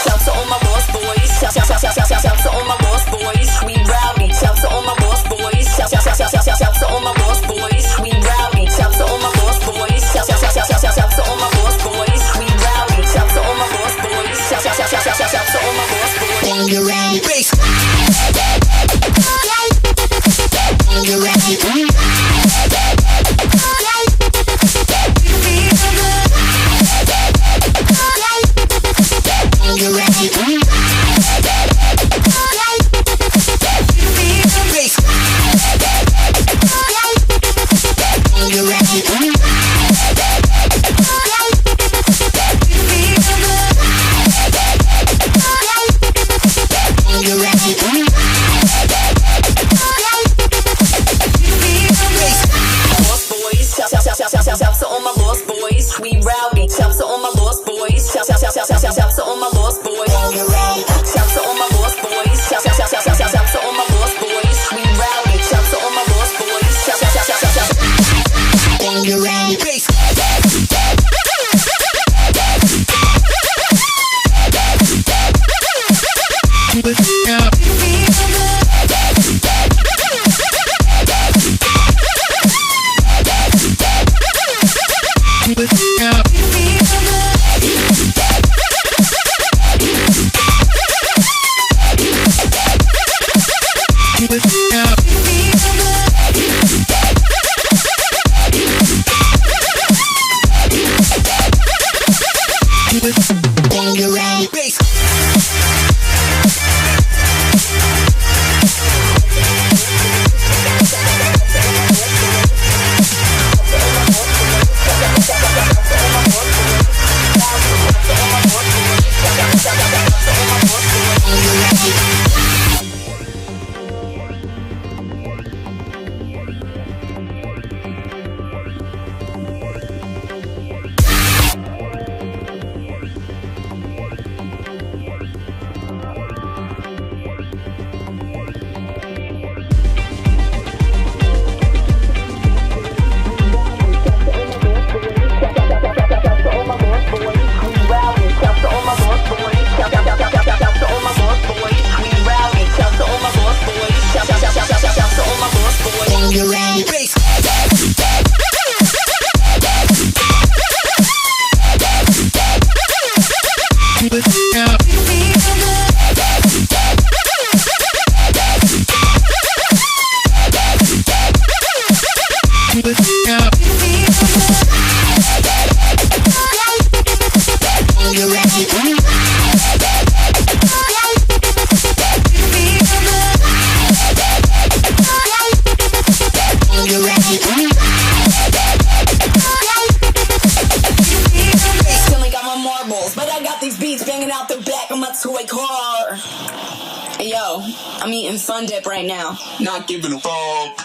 Shout to all my lost boys, we rowdy. Shout to all my lost boys. Shout to all my lost boys, we rowdy. Shout to all my lost boys. Shout to all my lost boys, we rowdy. Shout to all my lost boys. Shout to all my lost boys. When you're ready, bass. When you're ready, when you're ready. Shout to all my lost boys, we rowdy. Shout to all my lost boys. Shout to all my lost boys. Shout to all my lost boys. Shout to all my lost boys, we rowdy. Shout to all my lost boys. When you're ready, bass. Keep it up. Keep it up. Keep it up. Keep it when you're ready, bass. You're ready, bass. Keep it up. Keep it up. You're ready. You're ready. Still ain't got my marbles, but I got these beats banging out the back of my toy car. Hey yo, I'm eating Fun Dip right now. Not giving a fuck.